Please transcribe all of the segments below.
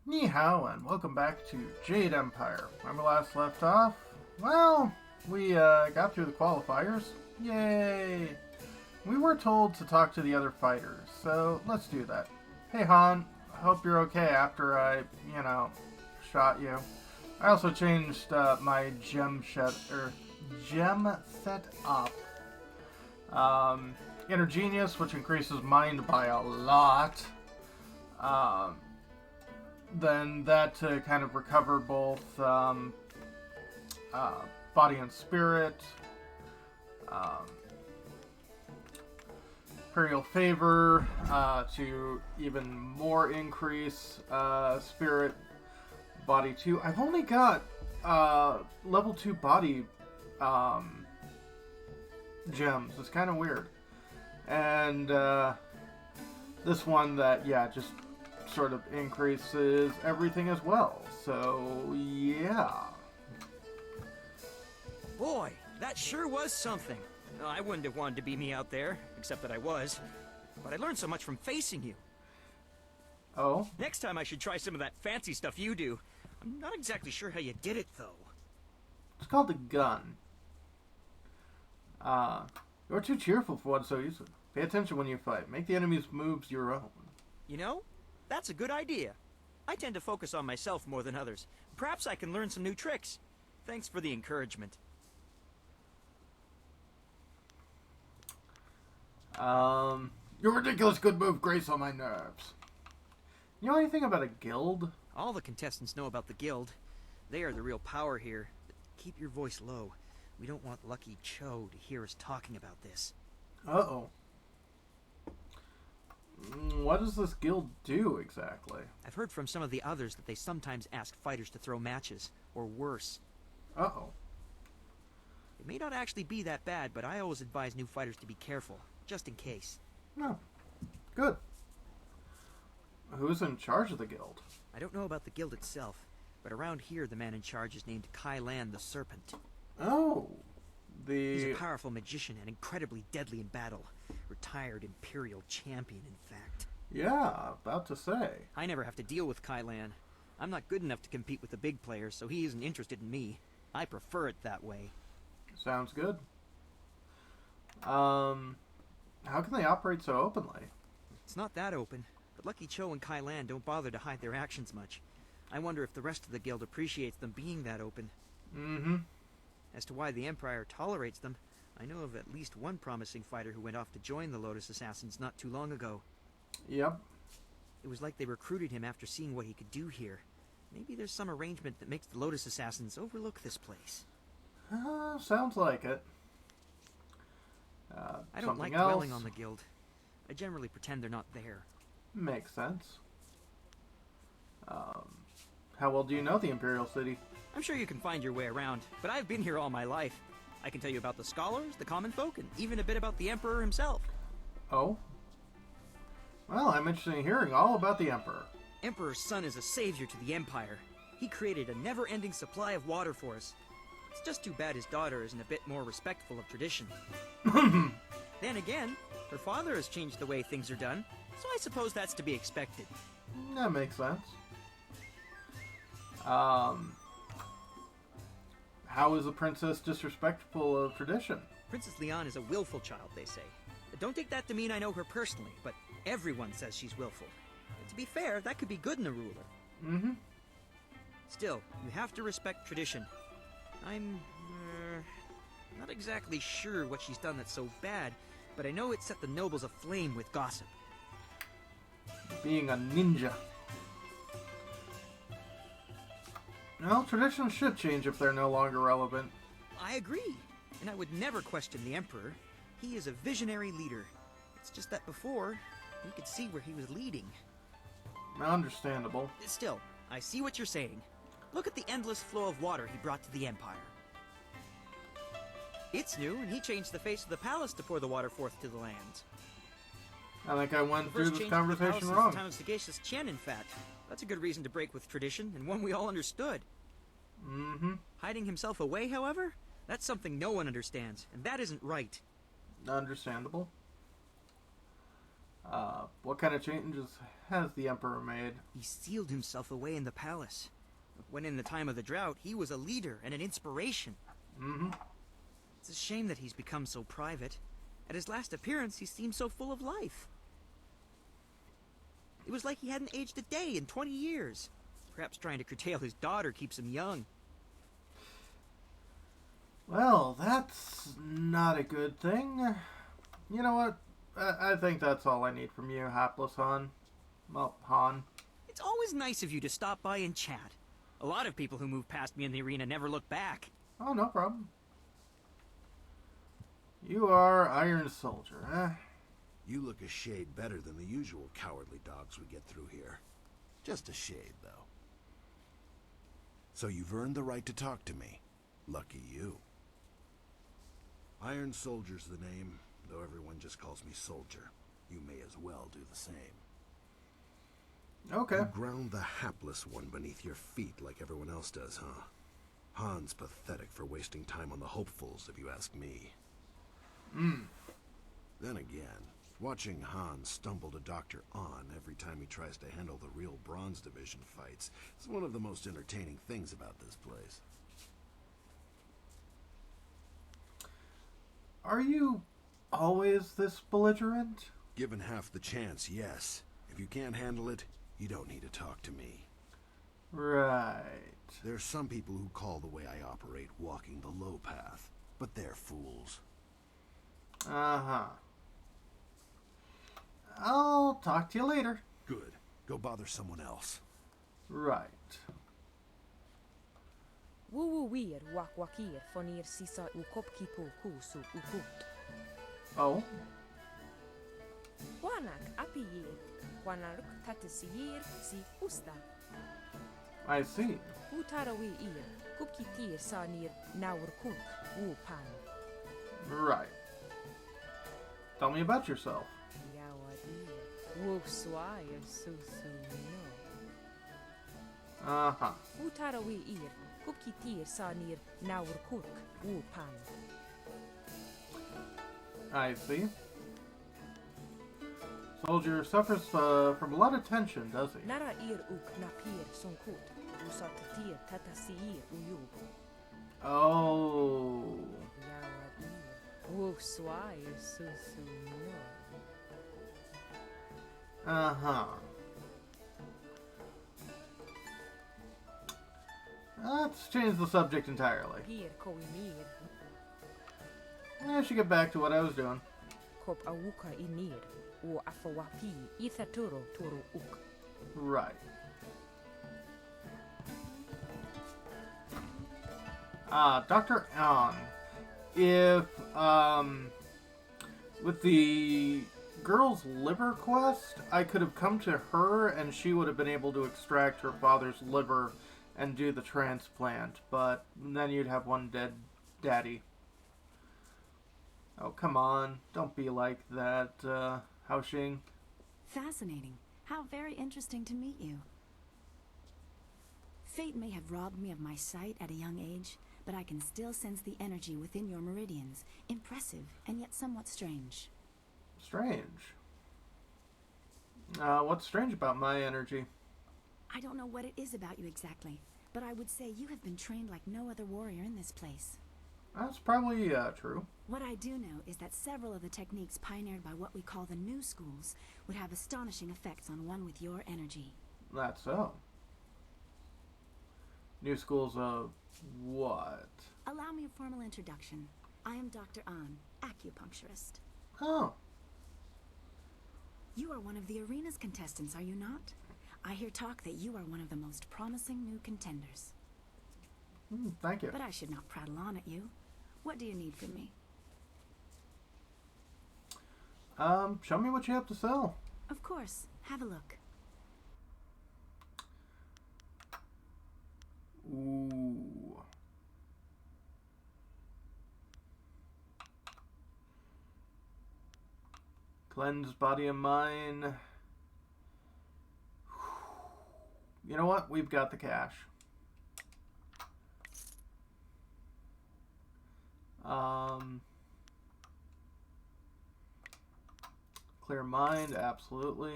Ni hao, and welcome back to Jade Empire. Remember last left off? Well, we got through the qualifiers. Yay! We were told to talk to the other fighters, so let's do that. Hey Han, hope you're okay after I, shot you. I also changed my gem set up. Inner Genius, which increases mind by a lot. Then that to kind of recover both body and spirit. Imperial Favor to even more increase spirit. Body 2. I've only got level 2 body gems. It's kind of weird. And this one that, just sort of increases everything as well. So, yeah. Boy, that sure was something. I wouldn't have wanted to be me out there, except that I was. But I learned so much from facing you. Oh? Next time I should try some of that fancy stuff you do. I'm not exactly sure how you did it, though. It's called the gun. You're too cheerful for one so easily. Pay attention when you fight. Make the enemy's moves your own. You know, that's a good idea. I tend to focus on myself more than others. Perhaps I can learn some new tricks. Thanks for the encouragement. Your ridiculous good move grates on my nerves. You know anything about a guild? All the contestants know about the guild. They are the real power here. But keep your voice low. We don't want Lucky Cho to hear us talking about this. Uh-oh. What does this guild do, exactly? I've heard from some of the others that they sometimes ask fighters to throw matches, or worse. Uh-oh. It may not actually be that bad, but I always advise new fighters to be careful, just in case. No. Good. Who's in charge of the guild? I don't know about the guild itself, but around here the man in charge is named Kai Lan the Serpent. Oh. He's a powerful magician and incredibly deadly in battle. Retired Imperial champion, in fact. Yeah, about to say. I never have to deal with Kai Lan. I'm not good enough to compete with the big players, so he isn't interested in me. I prefer it that way. Sounds good. How can they operate so openly? It's not that open, but Lucky Cho and Kai Lan don't bother to hide their actions much. I wonder if the rest of the guild appreciates them being that open. Mm-hmm. As to why the Empire tolerates them, I know of at least one promising fighter who went off to join the Lotus Assassins not too long ago. Yep. It was like they recruited him after seeing what he could do here. Maybe there's some arrangement that makes the Lotus Assassins overlook this place. Sounds like it. I don't like else? dwelling on the guild. I generally pretend they're not there. Makes sense. How well do you know the Imperial City? I'm sure you can find your way around, but I've been here all my life. I can tell you about the scholars, the common folk, and even a bit about the Emperor himself. Oh? Well, I'm interested in hearing all about the Emperor. Emperor's son is a savior to the Empire. He created a never-ending supply of water for us. It's just too bad his daughter isn't a bit more respectful of tradition. Then again, her father has changed the way things are done, so I suppose that's to be expected. That makes sense. How is a princess disrespectful of tradition? Princess Leon is a willful child, they say. Don't take that to mean I know her personally, but everyone says she's willful. To be fair, that could be good in a ruler. Mm-hmm. Still, you have to respect tradition. I'm not exactly sure what she's done that's so bad, but I know it set the nobles aflame with gossip. Being a ninja. Well, traditions should change if they're no longer relevant. I agree, and I would never question the Emperor. He is a visionary leader. It's just that before, we could see where he was leading. Understandable. Still, I see what you're saying. Look at the endless flow of water he brought to the Empire. It's new, and he changed the face of the palace to pour the water forth to the lands. I think I went through this The conversation palace wrong. the time of Sagacious Chen, in fact. That's a good reason to break with tradition, and one we all understood. Mm-hmm. Hiding himself away, however? That's something no one understands, and that isn't right. Understandable. What kind of changes has the Emperor made? He sealed himself away in the palace. When in the time of the drought, he was a leader and an inspiration. Mm-hmm. It's a shame that he's become so private. At his last appearance, he seemed so full of life. It was like he hadn't aged a day in 20 years. Perhaps trying to curtail his daughter keeps him young. Well, that's not a good thing. You know what? I think that's all I need from you, hapless Han. Well, Han. It's always nice of you to stop by and chat. A lot of people who move past me in the arena never look back. Oh, no problem. You are Iron Soldier, eh? You look a shade better than the usual cowardly dogs we get through here. Just a shade, though. So you've earned the right to talk to me. Lucky you. Iron Soldier's the name, though everyone just calls me Soldier. You may as well do the same. Okay. You ground the hapless one beneath your feet like everyone else does, huh? Han's pathetic for wasting time on the hopefuls, if you ask me. Then again, watching Han stumble to Dr. On every time he tries to handle the real Bronze Division fights is one of the most entertaining things about this place. Are you always this belligerent? Given half the chance, yes. If you can't handle it, you don't need to talk to me. Right. There's some people who call the way I operate walking the low path, but they're fools. Uh-huh. I'll talk to you later. Good. Go bother someone else. Right. Wuwuwir wakwakir fonir sisa ukopkipo kusu ukut. Oh? Wanak apiyir. Wanaruk tatisiyir si usta. I see. Utarawi ir. Kupkitir sanir naurkuk wupan. Right. Tell me about yourself. Yawadir. Wuswire susu no. Uh-huh. Utarawi ir. Kupkitir sanir naurkuk wupan. I see. Soldier suffers from a lot of tension, does he? Nara ir uk napir sonkut. Usatatir tatasir uyub. Oh. Yawadir. Wuswire susu no. Uh-huh. Let's change the subject entirely. Pir koimir. I should get back to what I was doing. Kop awuka inir. O afawapi ithaturo turu uk. Right. Dr. An, if, with the girl's liver quest, I could have come to her and she would have been able to extract her father's liver and do the transplant, but then you'd have one dead daddy. Oh, come on. Don't be like that, Haoxing. Fascinating. How very interesting to meet you. Fate may have robbed me of my sight at a young age, but I can still sense the energy within your meridians. Impressive, and yet somewhat strange. Strange. What's strange about my energy? I don't know what it is about you exactly, but I would say you have been trained like no other warrior in this place. That's probably, true. What I do know is that several of the techniques pioneered by what we call the new schools would have astonishing effects on one with your energy. That's so. New schools of what? Allow me a formal introduction. I am Dr. An, acupuncturist. Oh, You are one of the arena's contestants, are you not? I hear talk that you are one of the most promising new contenders. thank you. But I should not prattle on at you. What do you need from me? Show me what you have to sell. Of course. Have a look. Ooh. Cleanse body and mind. You know what? We've got the cash. Clear mind, absolutely.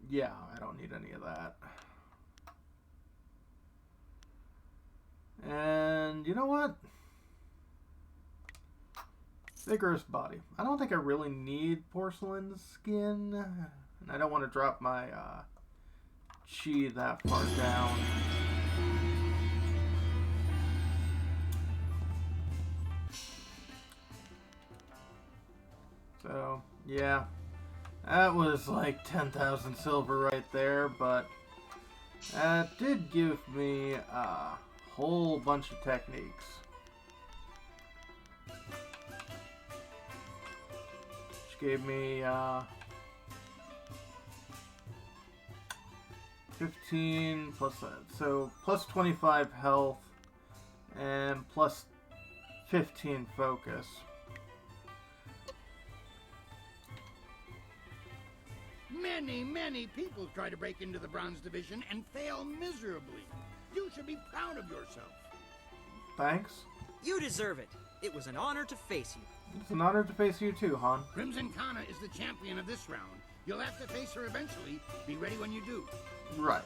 Yeah, I don't need any of that. And you know what? Vigorous body. I don't think I really need porcelain skin. And I don't want to drop my chi that far down. So, yeah. That was like 10,000 silver right there, but that did give me a whole bunch of techniques. Which gave me 15 plus that. So plus 25 health and plus 15 focus. Many people try to break into the Bronze Division and fail miserably. You should be proud of yourself. Thanks. You deserve it. It was an honor to face you. It's an honor to face you too, Han. Crimson Kana is the champion of this round. You'll have to face her eventually. Be ready when you do. Right.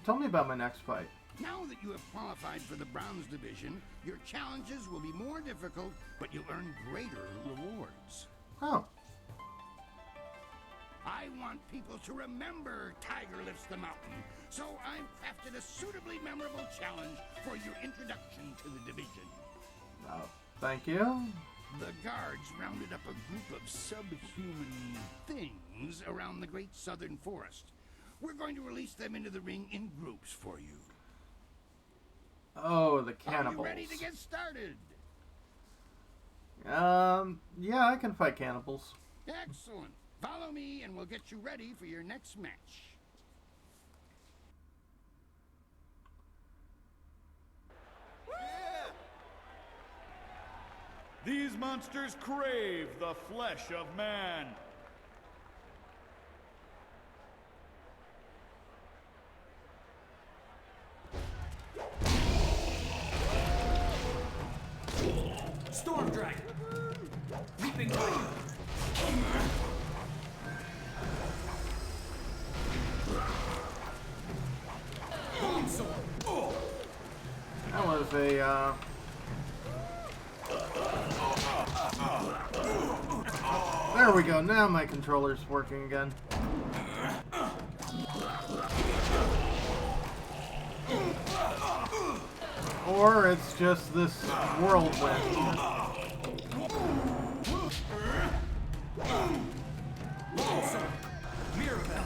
Tell me about my next fight. Now that you have qualified for the Bronze Division, your challenges will be more difficult, but you'll earn greater rewards. Oh. I want people to remember Tiger Lifts the Mountain, so I've crafted a suitably memorable challenge for your introduction to the division. Thank you. The guards rounded up a group of subhuman things around the Great Southern Forest. We're going to release them into the ring in groups for you. Oh, the cannibals. Are you ready to get started? Yeah, I can fight cannibals. Excellent. Follow me and we'll get you ready for your next match. These monsters crave the flesh of man. Storm Dragon! Leaping Tiger! Bone Sword! Oh. That was a, There we go, now my controller's working again. Or it's just this whirlwind. Mirabelle!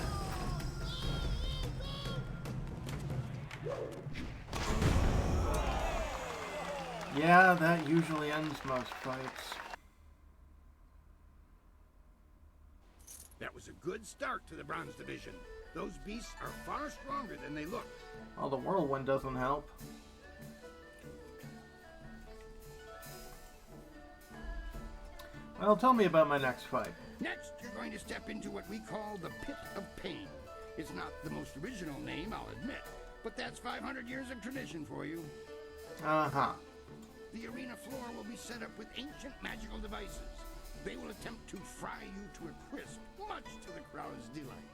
Yeah, that usually ends most fights. That was a good start to the Bronze Division. Those beasts are far stronger than they look. Well, the whirlwind doesn't help. Well, tell me about my next fight. Next, you're going to step into what we call the Pit of Pain. It's not the most original name, I'll admit, but that's 500 years of tradition for you. Uh-huh. The arena floor will be set up with ancient magical devices. They will attempt to fry you to a crisp, much to the crowd's delight.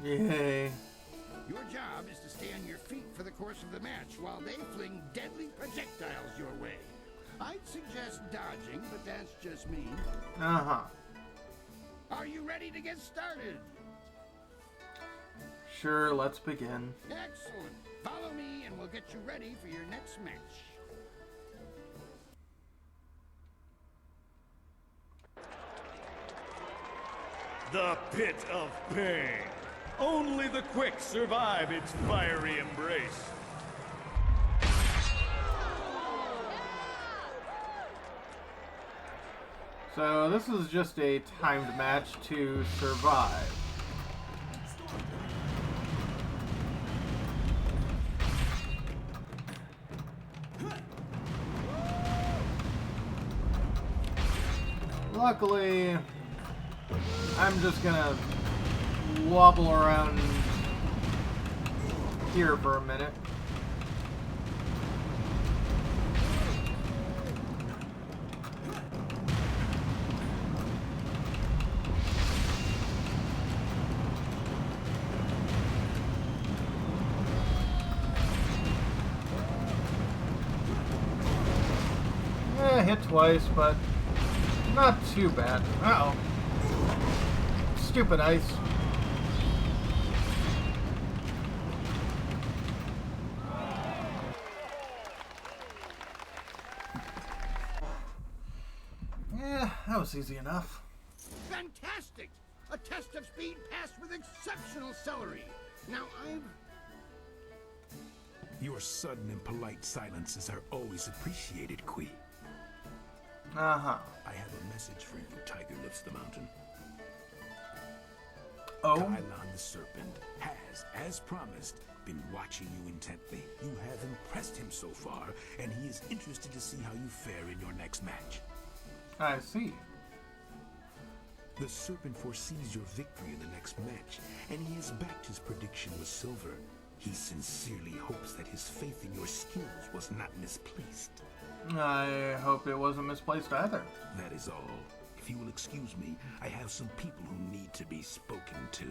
Yay. Your job is to stay on your feet for the course of the match while they fling deadly projectiles your way. I'd suggest dodging, but that's just me. Uh-huh. Are you ready to get started? Sure, let's begin. Excellent. Follow me and we'll get you ready for your next match. The Pit of Pain. Only the quick survive its fiery embrace. So this is just a timed match to survive. Luckily, I'm just gonna wobble around here for a minute. hit twice, but not too bad. Uh-oh. Stupid ice. Yeah, that was easy enough. Fantastic! A test of speed passed with exceptional celery. Now Your sudden and polite silences are always appreciated, Kui. Uh-huh. I have a message for you, Tiger Lifts the Mountain. Oh? Kylon the Serpent has, as promised, been watching you intently. You have impressed him so far, and he is interested to see how you fare in your next match. I see. The Serpent foresees your victory in the next match, and he has backed his prediction with silver. He sincerely hopes that his faith in your skills was not misplaced. I hope it wasn't misplaced either. That is all. If you will excuse me, I have some people who need to be spoken to.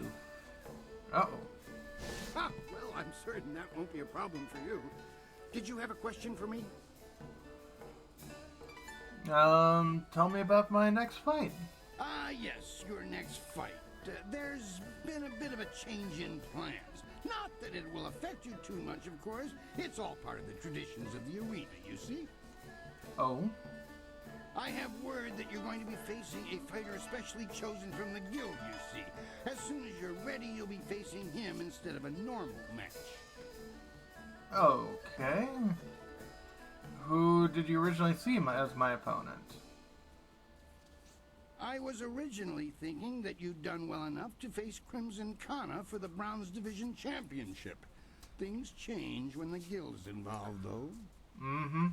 Uh-oh. Ah, well, I'm certain that won't be a problem for you. Did you have a question for me? Tell me about my next fight. Yes, your next fight. There's been a bit of a change in plans. Not that it will affect you too much, of course. It's all part of the traditions of the arena, you see. Oh? I have word that you're going to be facing a fighter specially chosen from the guild, you see. As soon as you're ready, you'll be facing him instead of a normal match. Okay. Who did you originally see as my opponent? I was originally thinking that you'd done well enough to face Crimson Kana for the Bronze Division Championship. Things change when the guild is involved, though. Mm-hmm.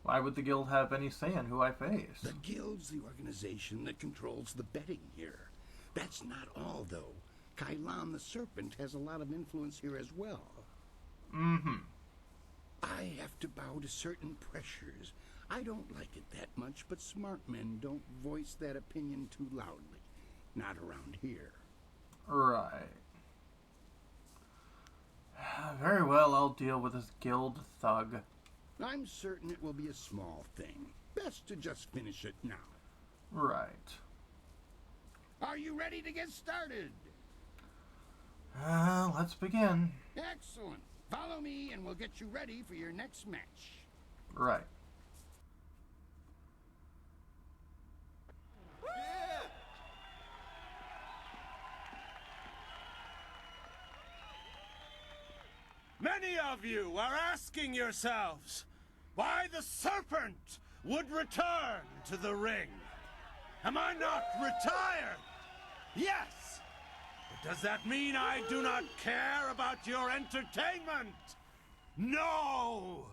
Why would the guild have any say in who I face? The guild's the organization that controls the betting here. That's not all, though. Kylon the Serpent has a lot of influence here as well. Mm-hmm. I have to bow to certain pressures. I don't like it that much, but smart men don't voice that opinion too loudly. Not around here. Right. Very well, I'll deal with this guild thug. I'm certain it will be a small thing. Best to just finish it now. Right. Are you ready to get started? Let's begin. Excellent. Follow me and we'll get you ready for your next match. Right. Many of you are asking yourselves why the Serpent would return to the ring. Am I not retired? Yes! But does that mean I do not care about your entertainment? No!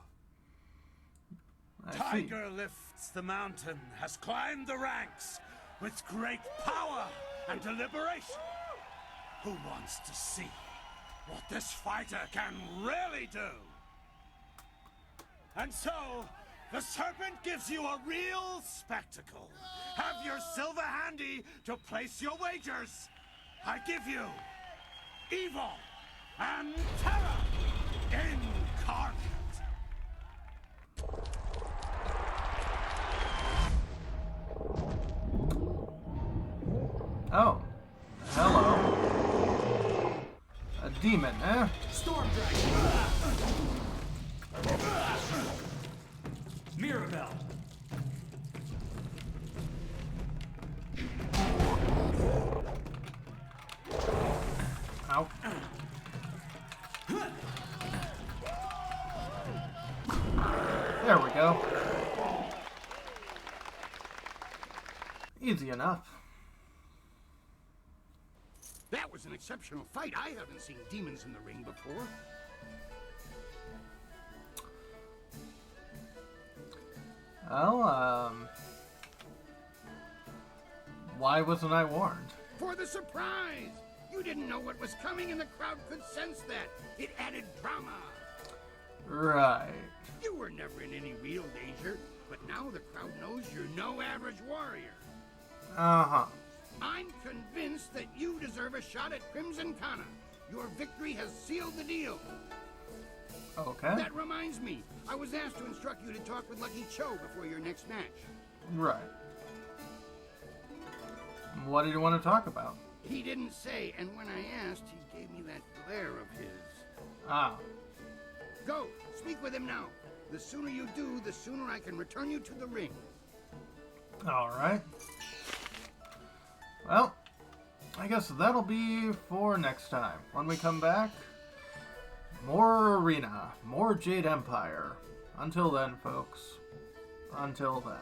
Tiger Lifts the Mountain has climbed the ranks with great power and deliberation. Who wants to see what this fighter can really do? And so, the Serpent gives you a real spectacle. Have your silver handy to place your wagers. I give you evil and terror incarnate. Oh. Hello. A demon, eh? Storm Dragon! Mirabelle! Ow. There we go. Easy enough. That was an exceptional fight. I haven't seen demons in the ring before. Well, why wasn't I warned? For the surprise! You didn't know what was coming and the crowd could sense that. It added drama. Right. You were never in any real danger, but now the crowd knows you're no average warrior. Uh-huh. I'm convinced that you deserve a shot at Crimson Kana. Your victory has sealed the deal. Okay. That reminds me, I was asked to instruct you to talk with Lucky Cho before your next match. Right. What did you want to talk about? He didn't say, and when I asked, he gave me that glare of his. Ah. Go, speak with him now. The sooner you do, the sooner I can return you to the ring. Alright. Well, I guess that'll be for next time. When we come back, more Arena, more Jade Empire. Until then, folks. Until then.